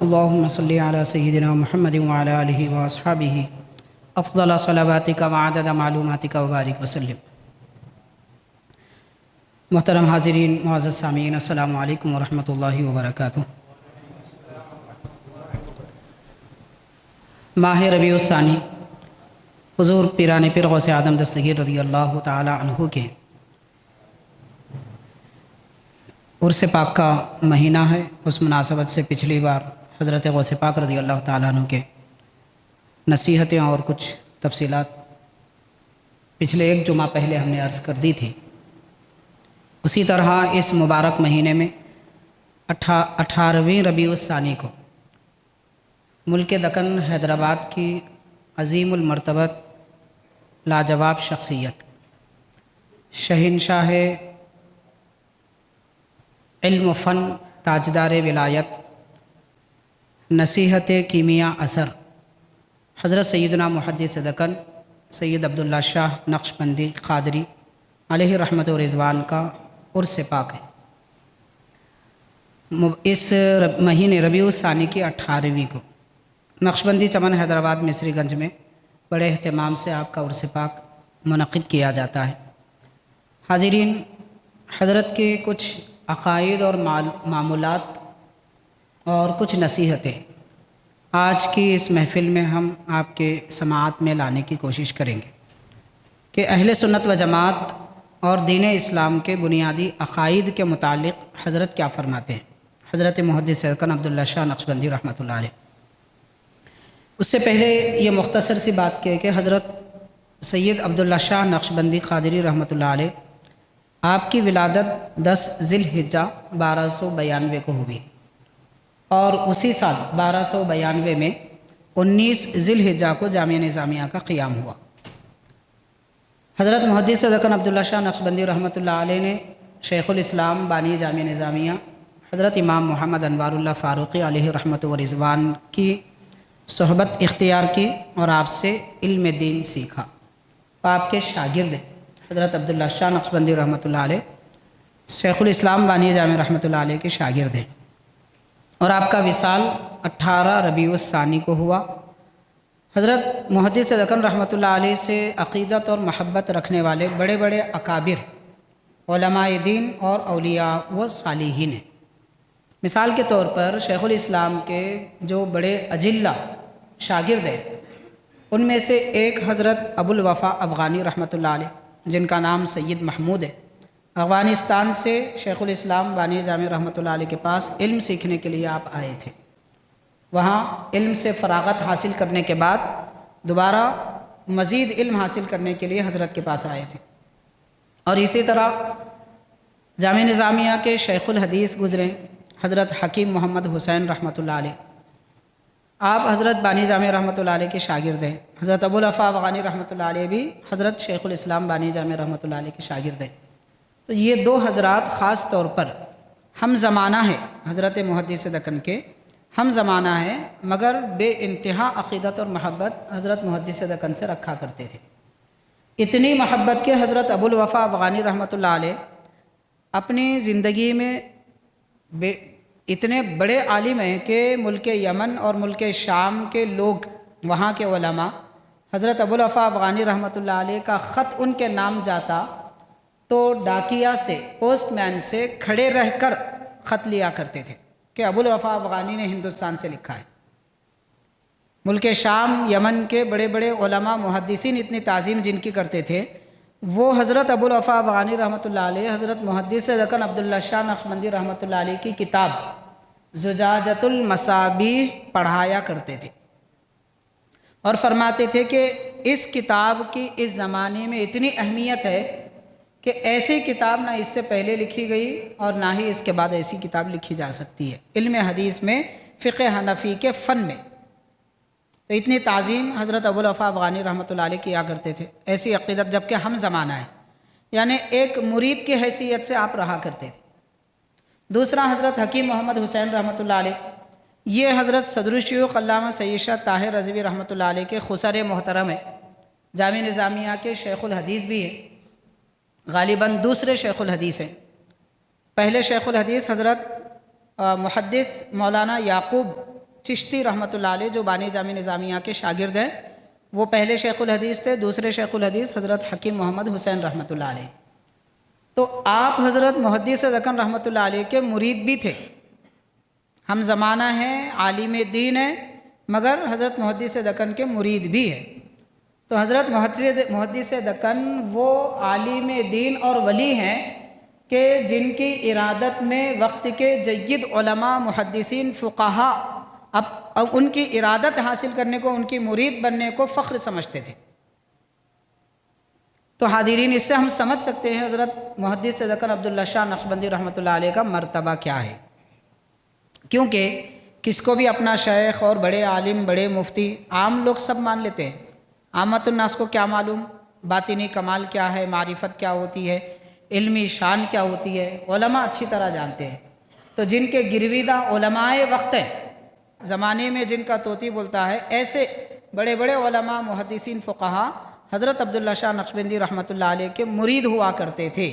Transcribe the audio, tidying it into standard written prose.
اللهم صل على سيدنا محمد وعلى آله وأصحابه أفضل صلواتك وعدد معلوماتك وبارك وسلم۔ محترم حاضرین، معزز سامعین، السلام علیکم ورحمۃ اللہ وبرکاتہ۔ ماہ ربیع الثانی حضور پیران پیر غوث اعظم دستگیر رضی اللہ تعالی عنہ کے عرس پاک کا مہینہ ہے۔ اس مناسبت سے پچھلی بار حضرت غوث پاک رضی اللہ تعالیٰ عنہ کے نصیحتیں اور کچھ تفصیلات پچھلے ایک جمعہ پہلے ہم نے عرض کر دی تھی۔ اسی طرح اس مبارک مہینے میں 18ویں ربیع الثانی کو ملک دکن حیدرآباد کی عظیم المرتبت لاجواب شخصیت شہنشاہ علم و فن، تاجدار ولایت، نصیحت کیمیا اثر، حضرت سیدنا محدث دکن سید عبداللہ شاہ نقشبندی قادری علیہ رحمت و رضوان کا عرس پاک ہے۔ اس مہینے ربیع الثانی کی 18ویں کو نقشبندی چمن حیدرآباد مصری گنج میں بڑے اہتمام سے آپ کا عرس پاک منعقد کیا جاتا ہے۔ حاضرین، حضرت کے کچھ عقائد اور معمولات اور کچھ نصیحتیں آج کی اس محفل میں ہم آپ کے سماعت میں لانے کی کوشش کریں گے کہ اہل سنت و جماعت اور دین اسلام کے بنیادی عقائد کے متعلق حضرت کیا فرماتے ہیں۔ حضرت محدث دکن عبداللہ شاہ نقشبندی رحمۃ اللہ علیہ۔ اس سے پہلے یہ مختصر سی بات کہ حضرت سید عبداللہ شاہ نقشبندی قادری رحمۃ اللہ علیہ آپ کی ولادت 10 ذی الحجہ 1292 کو ہوئی، اور اسی سال 1292 میں 19 ذی الحجہ کو جامعہ نظامیہ کا قیام ہوا۔ حضرت محدث دکن عبداللہ شاہ نقشبندی رحمۃ اللہ علیہ نے شیخ الاسلام بانی جامعہ نظامیہ حضرت امام محمد انوار اللہ فاروقی علیہ رحمت و رضوان کی صحبت اختیار کی اور آپ سے علم دین سیکھا۔ آپ کے شاگرد حضرت عبداللہ شاہ نقشبندی رحمۃ اللہ علیہ شیخ الاسلام بانی جامعہ رحمۃ اللہ علیہ کے شاگرد ہیں، اور آپ کا وصال 18 ربیع الثانی کو ہوا۔ حضرت محدث دکن رحمۃ اللہ علیہ سے عقیدت اور محبت رکھنے والے بڑے بڑے اکابر علماء دین اور اولیاء و صالحین ہیں۔ مثال کے طور پر شیخ الاسلام کے جو بڑے اجلہ شاگرد ہیں، ان میں سے ایک حضرت ابو الوفا افغانی رحمۃ اللہ علیہ، جن کا نام سید محمود ہے، افغانستان سے شیخ الاسلام بانی جامعہ رحمۃ اللہ علیہ کے پاس علم سیکھنے کے لیے آپ آئے تھے۔ وہاں علم سے فراغت حاصل کرنے کے بعد دوبارہ مزید علم حاصل کرنے کے لیے حضرت کے پاس آئے تھے، اور اسی طرح جامعہ نظامیہ کے شیخ الحدیث گزرے حضرت حکیم محمد حسین رحمۃ اللہ علیہ۔ آپ حضرت بانی جامعہ رحمۃ اللہ علیہ کے شاگرد ہیں۔ حضرت ابو الوفا افغانی رحمۃ اللہ علیہ بھی حضرت شیخ الاسلام بانی جامعہ رحمۃ اللہ علیہ کے شاگرد ہیں۔ تو یہ دو حضرات خاص طور پر ہم زمانہ ہیں، حضرت محدث دکن کے ہم زمانہ ہیں، مگر بے انتہا عقیدت اور محبت حضرت محدث دکن سے رکھا کرتے تھے۔ اتنی محبت کے حضرت ابو الوفا افغانی رحمۃ اللہ علیہ اپنی زندگی میں اتنے بڑے عالم ہیں کہ ملک یمن اور ملک شام کے لوگ، وہاں کے علماء، حضرت ابو الوفا افغانی رحمۃ اللہ علیہ کا خط ان کے نام جاتا تو ڈاکیا سے، پوسٹ مین سے کھڑے رہ کر خط لیا کرتے تھے کہ ابو الوفا افغانی نے ہندوستان سے لکھا ہے۔ ملک شام، یمن کے بڑے بڑے علماء محدثین اتنی تعظیم جن کی کرتے تھے، وہ حضرت ابو الوفا افغانی رحمۃ اللہ علیہ حضرت محدث دکن عبداللہ شاہ نقشبندی رحمۃ اللہ علیہ کی کتاب زجاجۃ المصابیح پڑھایا کرتے تھے، اور فرماتے تھے کہ اس کتاب کی اس زمانے میں اتنی اہمیت ہے کہ ایسی کتاب نہ اس سے پہلے لکھی گئی اور نہ ہی اس کے بعد ایسی کتاب لکھی جا سکتی ہے علم حدیث میں، فقہ حنفی کے فن میں۔ تو اتنی تعظیم حضرت ابو الوفا افغانی رحمۃ اللہ علیہ کیا کرتے تھے، ایسی عقیدت، جبکہ ہم زمانہ ہے، یعنی ایک مرید کی حیثیت سے آپ رہا کرتے تھے۔ دوسرا حضرت حکیم محمد حسین رحمۃ اللہ علیہ، یہ حضرت صدر الشیوخ علامہ سید شاہ طاہر رضوی رحمۃ اللہ علیہ کے خسر محترم ہے، جامعہ نظامیہ کے شیخ الحدیث بھی ہیں، غالباً دوسرے شیخ الحدیث ہیں۔ پہلے شیخ الحدیث حضرت محدث مولانا یعقوب چشتی رحمۃ اللہ علیہ جو بانی جامع نظامیہ کے شاگرد ہیں، وہ پہلے شیخ الحدیث تھے، دوسرے شیخ الحدیث حضرت حکیم محمد حسین رحمۃ اللہ علیہ۔ تو آپ حضرت محدث دکن رحمۃ اللہ علیہ کے مرید بھی تھے، ہم زمانہ ہیں، عالم دین ہیں، مگر حضرت محدث دکن کے مرید بھی ہیں۔ تو حضرت محدث دکن وہ عالم دین اور ولی ہیں کہ جن کی ارادت میں وقت کے جید علماء، محدثین، فقہا اب ان کی ارادت حاصل کرنے کو، ان کی مرید بننے کو فخر سمجھتے تھے۔ تو حاضرین، اس سے ہم سمجھ سکتے ہیں حضرت محدث دکن عبداللہ شاہ نقشبندی رحمۃ اللہ علیہ کا مرتبہ کیا ہے، کیونکہ کس کو بھی اپنا شیخ اور بڑے عالم، بڑے مفتی عام لوگ سب مان لیتے ہیں، عامت الناس کو کیا معلوم باطنی کمال کیا ہے، معرفت کیا ہوتی ہے، علمی شان کیا ہوتی ہے، علماء اچھی طرح جانتے ہیں۔ تو جن کے گرویدہ علماء وقت ہیں، زمانے میں جن کا طوطی بولتا ہے، ایسے بڑے بڑے علماء، محدثین، فقہا حضرت عبداللہ شاہ نقشبندی رحمۃ اللہ علیہ کے مرید ہوا کرتے تھے۔